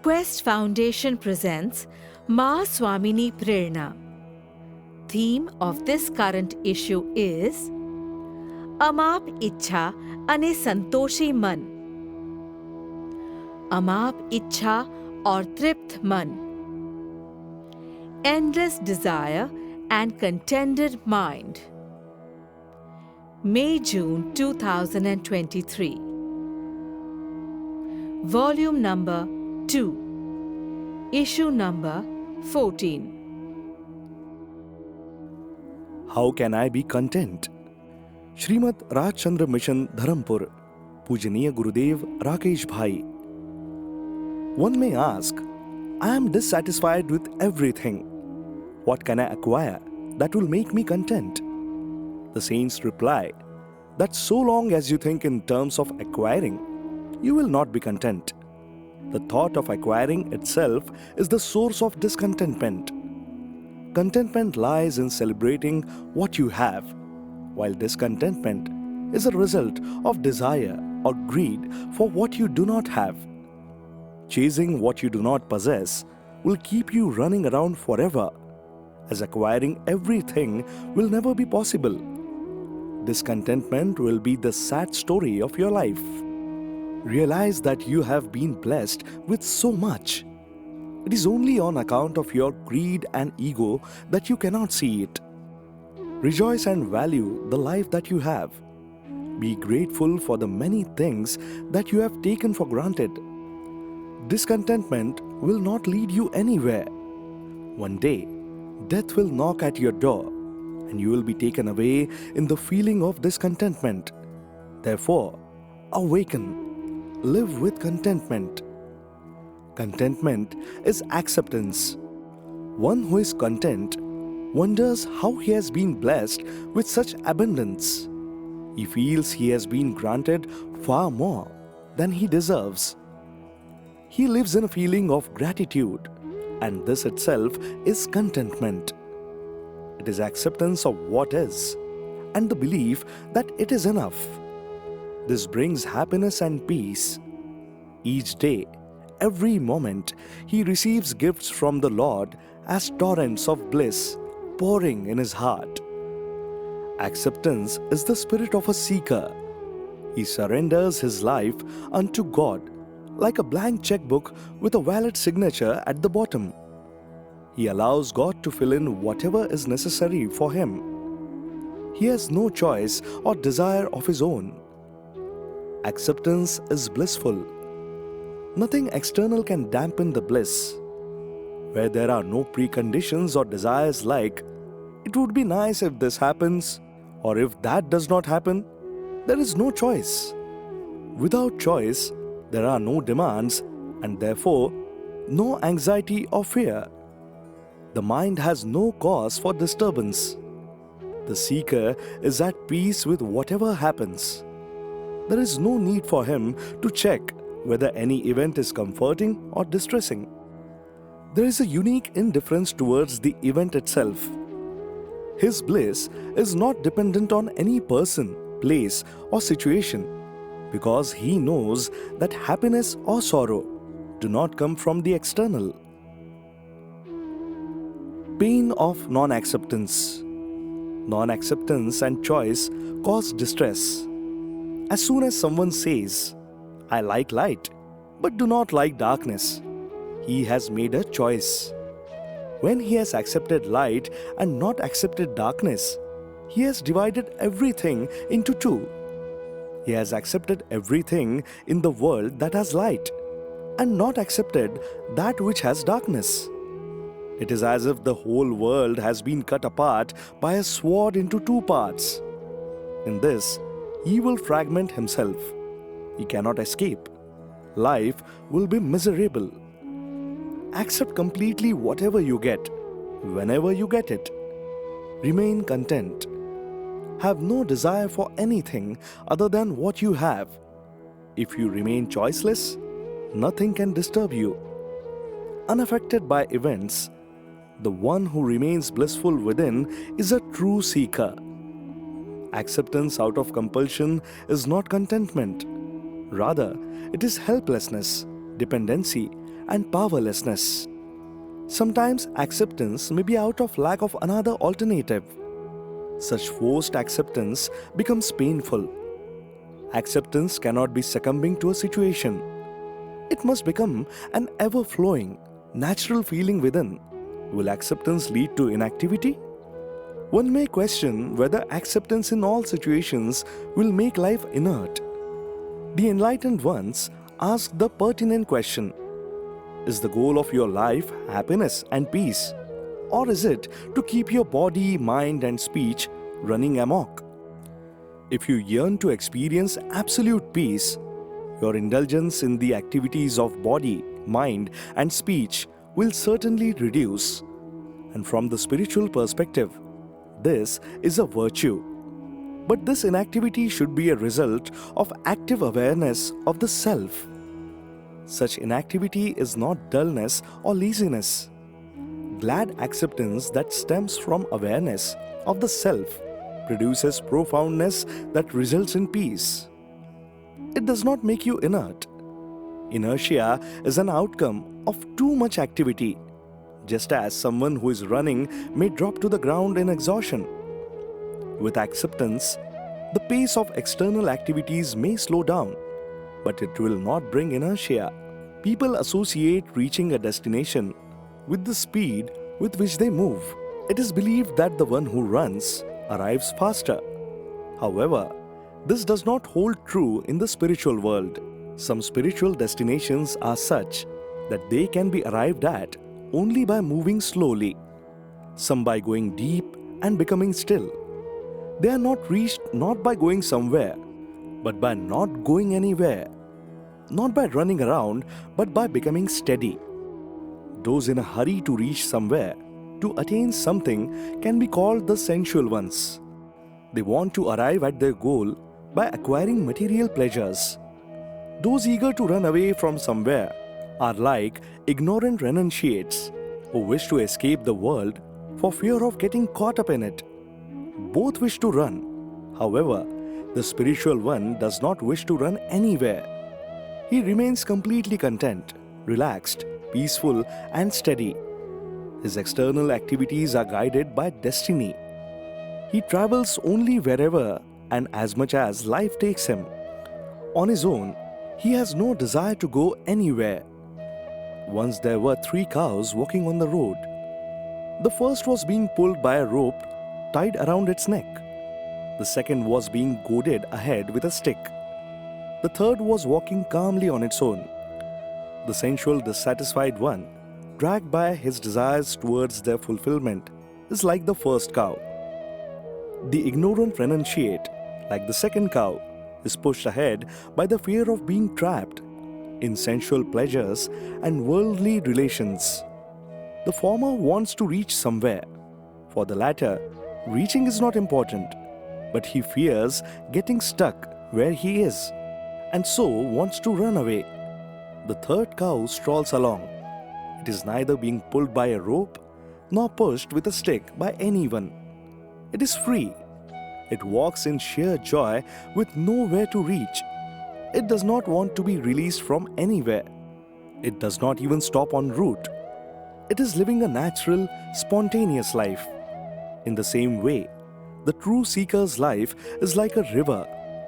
Quest Foundation presents Ma Swamini Prerna. Theme of this current issue is Amap Ichha ane Santoshi Man. Amap Ichha or Tript Man. Endless desire and contented mind. May-June 2023. Volume number 2. Issue number 14. How can I be content? Srimad Rajchandra Mission Dharampur, Pujaniya Gurudev Rakeshbhai. One may ask, I am dissatisfied with everything. What can I acquire that will make me content? The saints reply that so long as you think in terms of acquiring, you will not be content. The thought of acquiring itself is the source of discontentment. Contentment lies in celebrating what you have, while discontentment is a result of desire or greed for what you do not have. Chasing what you do not possess will keep you running around forever, as acquiring everything will never be possible. Discontentment will be the sad story of your life. Realize that you have been blessed with so much. It is only on account of your greed and ego that you cannot see it. Rejoice and value the life that you have. Be grateful for the many things that you have taken for granted. Discontentment will not lead you anywhere. One day, death will knock at your door, and you will be taken away in the feeling of discontentment. Therefore, awaken. Live with contentment. Contentment is acceptance. One who is content wonders how he has been blessed with such abundance. He feels he has been granted far more than he deserves. He lives in a feeling of gratitude, and this itself is contentment. It is acceptance of what is, and the belief that it is enough. This brings happiness and peace. Each day, every moment, he receives gifts from the Lord as torrents of bliss pouring in his heart. Acceptance is the spirit of a seeker. He surrenders his life unto God like a blank checkbook with a valid signature at the bottom. He allows God to fill in whatever is necessary for him. He has no choice or desire of his own. Acceptance is blissful. Nothing external can dampen the bliss. Where there are no preconditions or desires like, it would be nice if this happens, or if that does not happen, there is no choice. Without choice, there are no demands, and therefore, no anxiety or fear. The mind has no cause for disturbance. The seeker is at peace with whatever happens. There is no need for him to check whether any event is comforting or distressing. There is a unique indifference towards the event itself. His bliss is not dependent on any person, place, or situation, because he knows that happiness or sorrow do not come from the external. Pain of non-acceptance. Non-acceptance and choice cause distress. As soon as someone says, I like light, but do not like darkness, he has made a choice. When he has accepted light and not accepted darkness, he has divided everything into two. He has accepted everything in the world that has light, and not accepted that which has darkness. It is as if the whole world has been cut apart by a sword into two parts. In this, he will fragment himself. He cannot escape. Life will be miserable. Accept completely whatever you get, whenever you get it. Remain content. Have no desire for anything other than what you have. If you remain choiceless, nothing can disturb you. Unaffected by events, the one who remains blissful within is a true seeker. Acceptance out of compulsion is not contentment. Rather, it is helplessness, dependency, and powerlessness. Sometimes acceptance may be out of lack of another alternative. Such forced acceptance becomes painful. Acceptance cannot be succumbing to a situation. It must become an ever-flowing, natural feeling within. Will acceptance lead to inactivity? One may question whether acceptance in all situations will make life inert. The enlightened ones ask the pertinent question: is the goal of your life happiness and peace? Or is it to keep your body, mind, and speech running amok? If you yearn to experience absolute peace, your indulgence in the activities of body, mind, and speech will certainly reduce. And from the spiritual perspective, this is a virtue. But this inactivity should be a result of active awareness of the self. Such inactivity is not dullness or laziness. Glad acceptance that stems from awareness of the self produces profoundness that results in peace. It does not make you inert. Inertia is an outcome of too much activity, just as someone who is running may drop to the ground in exhaustion. With acceptance, the pace of external activities may slow down, but it will not bring inertia. People associate reaching a destination with the speed with which they move. It is believed that the one who runs arrives faster. However, this does not hold true in the spiritual world. Some spiritual destinations are such that they can be arrived at only by moving slowly, some by going deep and becoming still. They are not reached not by going somewhere, but by not going anywhere. Not by running around, but by becoming steady. Those in a hurry to reach somewhere, to attain something, can be called the sensual ones. They want to arrive at their goal by acquiring material pleasures. Those eager to run away from somewhere are like ignorant renunciates who wish to escape the world for fear of getting caught up in it. Both wish to run. However, the spiritual one does not wish to run anywhere. He remains completely content, relaxed, peaceful, and steady. His external activities are guided by destiny. He travels only wherever and as much as life takes him. On his own, he has no desire to go anywhere. Once there were 3 cows walking on the road. The first was being pulled by a rope tied around its neck. The second was being goaded ahead with a stick. The third was walking calmly on its own. The sensual, dissatisfied one, dragged by his desires towards their fulfillment, is like the first cow. The ignorant renunciate, like the second cow, is pushed ahead by the fear of being trapped in sensual pleasures and worldly relations. The former wants to reach somewhere. For the latter, reaching is not important, but he fears getting stuck where he is, and so wants to run away. The third cow strolls along. It is neither being pulled by a rope nor pushed with a stick by anyone. It is free. It walks in sheer joy with nowhere to reach. It does not want to be released from anywhere. It does not even stop en route. It is living a natural, spontaneous life. In the same way, the true seeker's life is like a river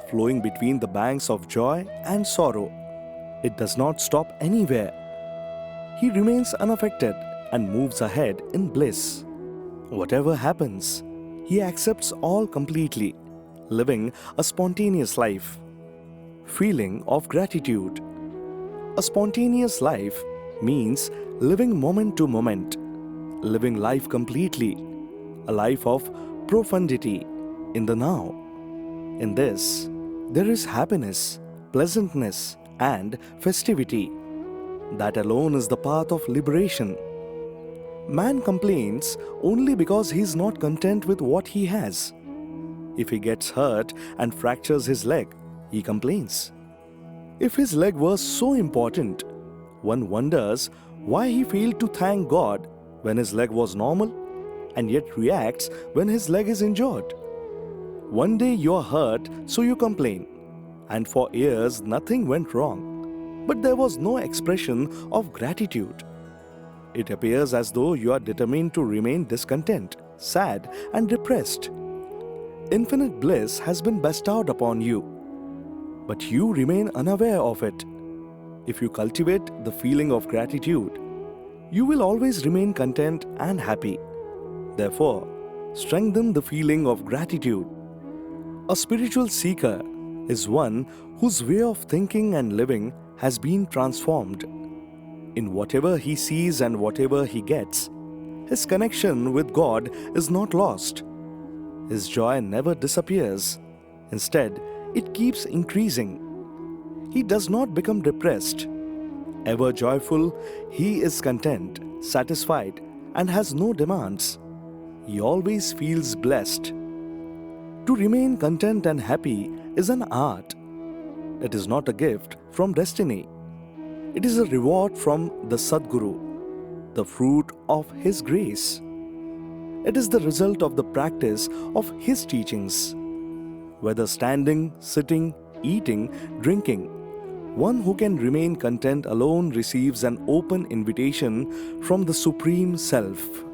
flowing between the banks of joy and sorrow. It does not stop anywhere. He remains unaffected and moves ahead in bliss. Whatever happens, he accepts all completely, living a spontaneous life. Feeling of gratitude. A spontaneous life means living moment to moment, living life completely, a life of profundity in the now. In this, there is happiness, pleasantness, and festivity. That alone is the path of liberation. Man complains only because he is not content with what he has. If he gets hurt and fractures his leg, he complains. If his leg was so important, one wonders why he failed to thank God when his leg was normal and yet reacts when his leg is injured. One day you are hurt, so you complain, and for years nothing went wrong. but there was no expression of gratitude. It appears as though you are determined to remain discontent, sad, and depressed. Infinite bliss has been bestowed upon you, but you remain unaware of it. If you cultivate the feeling of gratitude, you will always remain content and happy. Therefore, strengthen the feeling of gratitude. A spiritual seeker is one whose way of thinking and living has been transformed. In whatever he sees and whatever he gets, his connection with God is not lost. His joy never disappears. Instead, it keeps increasing. He does not become depressed. Ever joyful, he is content, satisfied, and has no demands. He always feels blessed. To remain content and happy is an art. It is not a gift from destiny. It is a reward from the Sadguru, the fruit of his grace. It is the result of the practice of his teachings. Whether standing, sitting, eating, drinking, one who can remain content alone receives an open invitation from the Supreme Self.